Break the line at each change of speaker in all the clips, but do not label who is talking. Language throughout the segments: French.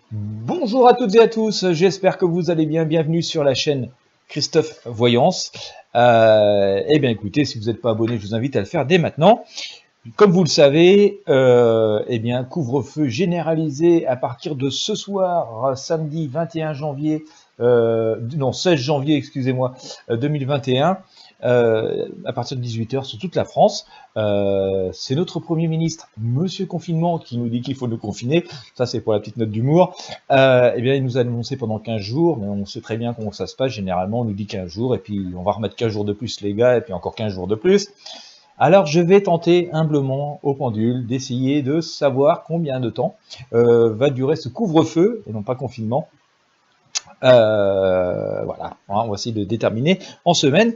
Bonjour à toutes et à tous, j'espère que vous allez bien. Bienvenue sur la chaîne Christophe Voyance. Eh bien écoutez, si vous n'êtes pas abonné, je vous invite à le faire dès maintenant. Comme vous le savez, eh bien couvre-feu généralisé à partir de ce soir, samedi 21 janvier, non 16 janvier, excusez-moi, 2021. À partir de 18 h sur toute la France. C'est notre Premier ministre, Monsieur Confinement, qui nous dit qu'il faut nous confiner. Ça, c'est pour la petite note d'humour. Eh bien, il nous a annoncé pendant 15 jours, mais on sait très bien comment ça se passe. Généralement, on nous dit 15 jours, et puis on va remettre 15 jours de plus, les gars, et puis encore 15 jours de plus. Alors, je vais tenter humblement au pendule d'essayer de savoir combien de temps va durer ce couvre-feu, et non pas confinement. Voilà, on va essayer de déterminer en semaine.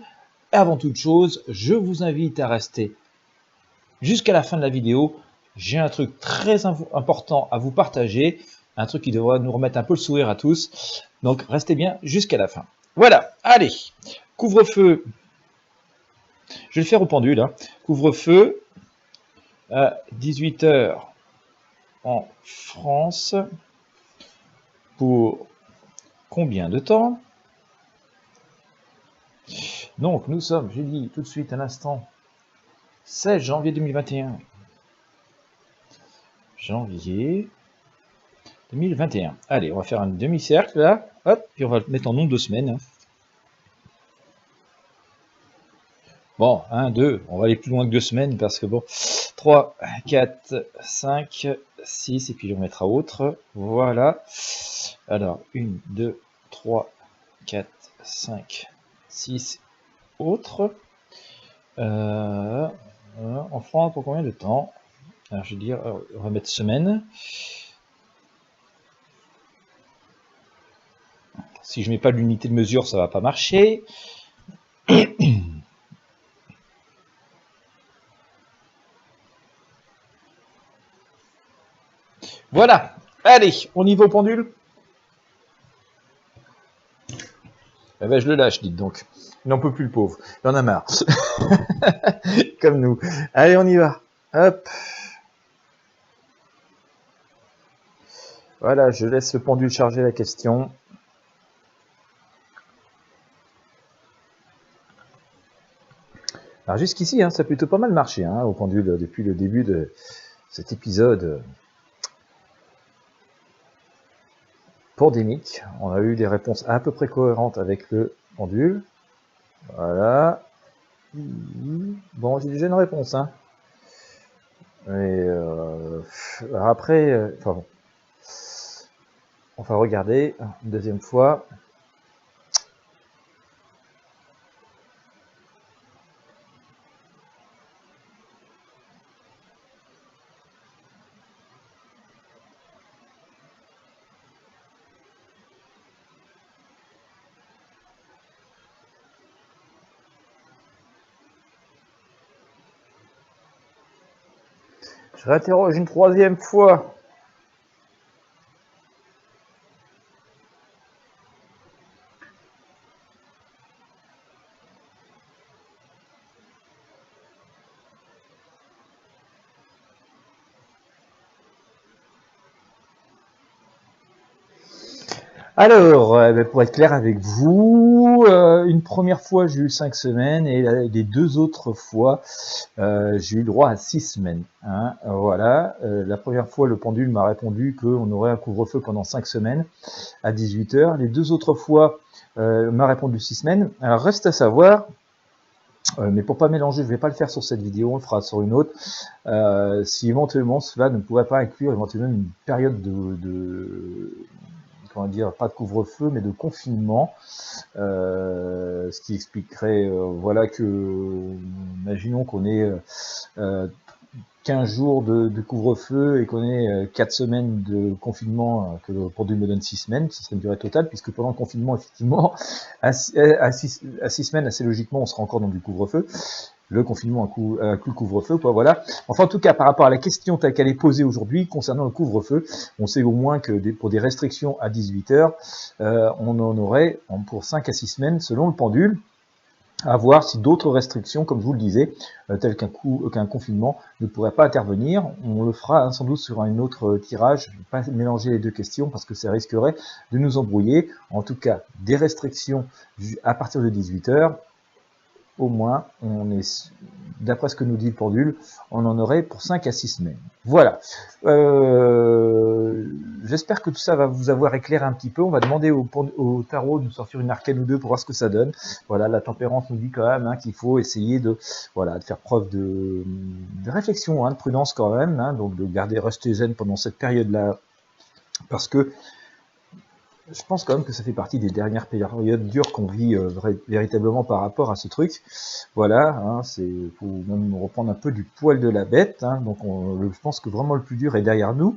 Et avant toute chose, je vous invite à rester jusqu'à la fin de la vidéo. J'ai un truc très important à vous partager, un truc qui devrait nous remettre un peu le sourire à tous. Donc restez bien jusqu'à la fin. Voilà, allez, couvre-feu. Je vais le faire au pendule. Hein. Couvre-feu à 18 h en France. Pour combien de temps? Donc nous sommes, j'ai dit tout de suite un instant, 16 janvier 2021. Janvier 2021. Allez, on va faire un demi-cercle là. Hop, puis on va le mettre en nombre de semaines. Hein. Bon, 1, 2, on va aller plus loin que 2 semaines parce que bon, 3, 4, 5, 6, et puis on mettra autre. Voilà. Alors, 1, 2, 3, 4, 5, 6, autres. On fera pour combien de temps? Alors, je vais dire, on va mettre semaine. Si je mets pas l'unité de mesure, ça va pas marcher. Voilà. Allez, on y va au pendule. Eh ben, je le lâche, dites donc. Il n'en peut plus, le pauvre. Il en a marre. Comme nous. Allez, on y va. Hop. Voilà, je laisse le pendule charger la question. Alors jusqu'ici, hein, ça a plutôt pas mal marché hein, au pendule depuis le début de cet épisode pandémique. On a eu des réponses à peu près cohérentes avec le pendule. Voilà. Bon, j'ai déjà une réponse. Hein. Et après, enfin bon. On va regarder une deuxième fois. Je réinterroge une troisième fois. Alors, pour être clair avec vous, une première fois j'ai eu 5 semaines et les 2 autres fois j'ai eu droit à 6 semaines. Hein, voilà, la première fois le pendule m'a répondu qu'on aurait un couvre-feu pendant 5 semaines à 18 h. Les 2 autres fois m'a répondu 6 semaines. Alors reste à savoir, mais pour pas mélanger, je vais pas le faire sur cette vidéo, on le fera sur une autre, si éventuellement cela ne pourrait pas inclure éventuellement une période de comment dire, pas de couvre-feu, mais de confinement, ce qui expliquerait, voilà que, imaginons qu'on ait 15 jours de couvre-feu et qu'on ait 4 semaines de confinement, que le pendule me donne 6 semaines, ce serait une durée totale, puisque pendant le confinement, effectivement, à 6 semaines, assez logiquement, on sera encore dans du couvre-feu. Le confinement inclut le couvre-feu, quoi, voilà. Enfin, en tout cas, par rapport à la question telle qu'elle est posée aujourd'hui concernant le couvre-feu, on sait au moins que pour des restrictions à 18 h, on en aurait pour 5 à 6 semaines selon le pendule. à voir si d'autres restrictions, comme je vous le disais, telles qu'un confinement, ne pourraient pas intervenir. On le fera sans doute sur un autre tirage. Je ne vais pas mélanger les deux questions parce que ça risquerait de nous embrouiller. En tout cas, des restrictions à partir de 18 h. Au moins, d'après ce que nous dit le pendule, on en aurait pour 5 à 6 semaines. Voilà. J'espère que tout ça va vous avoir éclairé un petit peu. On va demander au tarot de nous sortir une arcane ou deux pour voir ce que ça donne. Voilà, la tempérance nous dit quand même qu'il faut essayer de faire preuve de réflexion, de prudence quand même, donc de rester zen pendant cette période-là, parce que je pense quand même que ça fait partie des dernières périodes dures qu'on vit véritablement par rapport à ce truc. Voilà, faut même reprendre un peu du poil de la bête. Donc je pense que vraiment le plus dur est derrière nous.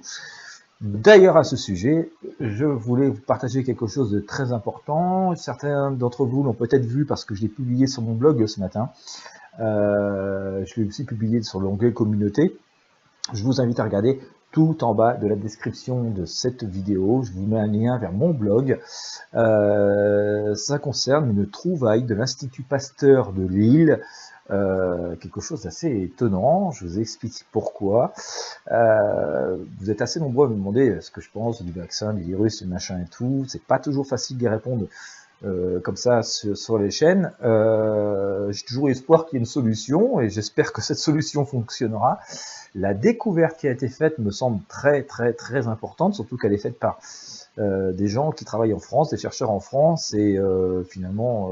D'ailleurs, à ce sujet, je voulais vous partager quelque chose de très important. Certains d'entre vous l'ont peut-être vu parce que je l'ai publié sur mon blog ce matin. Je l'ai aussi publié sur l'onglet communauté. Je vous invite à regarder tout en bas de la description de cette vidéo. Je vous mets un lien vers mon blog. Ça concerne une trouvaille de l'Institut Pasteur de Lille. Quelque chose d'assez étonnant. Je vous explique pourquoi. Vous êtes assez nombreux à me demander ce que je pense du vaccin, du virus, du machin et tout. C'est pas toujours facile d'y répondre comme ça sur les chaînes. J'ai toujours espoir qu'il y ait une solution et j'espère que cette solution fonctionnera. La découverte qui a été faite me semble très importante, surtout qu'elle est faite par des gens qui travaillent en France, des chercheurs en France, et finalement,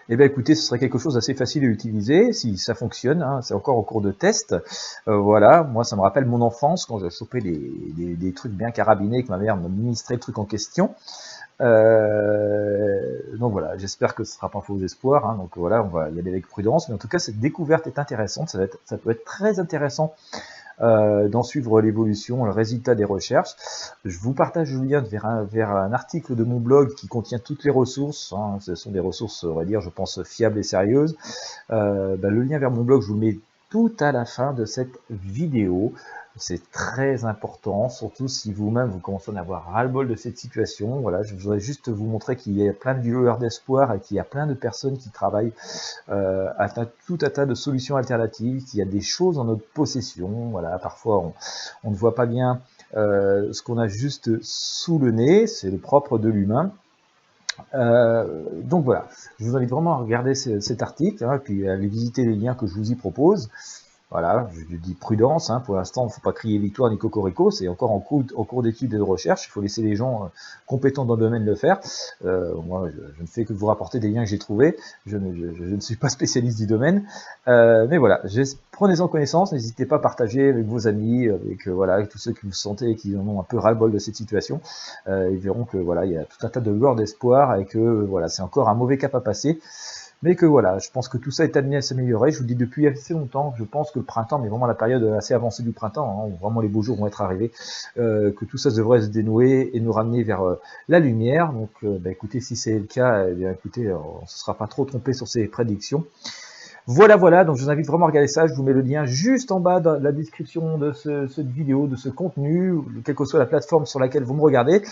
eh bien écoutez, ce serait quelque chose d'assez facile à utiliser, si ça fonctionne, c'est encore en cours de test. Voilà, moi ça me rappelle mon enfance, quand j'ai chopé des trucs bien carabinés, que ma mère me ministrait le truc en question. Donc voilà, j'espère que ce ne sera pas un faux espoir, donc voilà, on va y aller avec prudence, mais en tout cas cette découverte est intéressante, ça peut être très intéressant d'en suivre l'évolution, le résultat des recherches. Je vous partage le lien vers un article de mon blog qui contient toutes les ressources, ce sont des ressources, on va dire, je pense, fiables et sérieuses. Le lien vers mon blog, je vous le mets tout à la fin de cette vidéo. C'est très important, surtout si vous-même vous commencez à en avoir ras-le-bol de cette situation. Voilà, je voudrais juste vous montrer qu'il y a plein de lueurs d'espoir et qu'il y a plein de personnes qui travaillent à tout un tas de solutions alternatives, qu'il y a des choses en notre possession. Voilà, parfois on ne voit pas bien ce qu'on a juste sous le nez, c'est le propre de l'humain. Donc voilà, je vous invite vraiment à regarder cet article, puis à aller visiter les liens que je vous y propose. Voilà, je dis prudence, pour l'instant, il ne faut pas crier victoire ni cocorico, c'est encore en cours d'études et de recherche, il faut laisser les gens compétents dans le domaine le faire. Moi, je ne fais que vous rapporter des liens que j'ai trouvés, je ne suis pas spécialiste du domaine, mais voilà, prenez-en connaissance, n'hésitez pas à partager avec vos amis, avec tous ceux qui vous sentez et qui en ont un peu ras-le-bol de cette situation. Ils verront que voilà, il y a tout un tas de lueurs d'espoir et que voilà, c'est encore un mauvais cap à passer. Mais que voilà, je pense que tout ça est amené à s'améliorer. Je vous le dis depuis assez longtemps, je pense que le printemps, mais vraiment la période assez avancée du printemps, où vraiment les beaux jours vont être arrivés, que tout ça devrait se dénouer et nous ramener vers la lumière. Donc écoutez, si c'est le cas, écoutez, on ne se sera pas trop trompé sur ces prédictions. Voilà, donc je vous invite vraiment à regarder ça, je vous mets le lien juste en bas dans la description de cette vidéo, de ce contenu, quelle que soit la plateforme sur laquelle vous me regardez.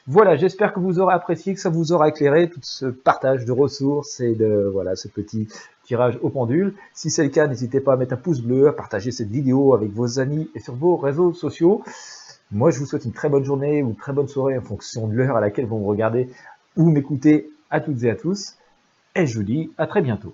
Voilà, j'espère que vous aurez apprécié, que ça vous aura éclairé, tout ce partage de ressources et de ce petit tirage au pendule. Si c'est le cas, n'hésitez pas à mettre un pouce bleu, à partager cette vidéo avec vos amis et sur vos réseaux sociaux. Moi, je vous souhaite une très bonne journée ou une très bonne soirée en fonction de l'heure à laquelle vous me regardez ou m'écoutez à toutes et à tous. Et je vous dis à très bientôt.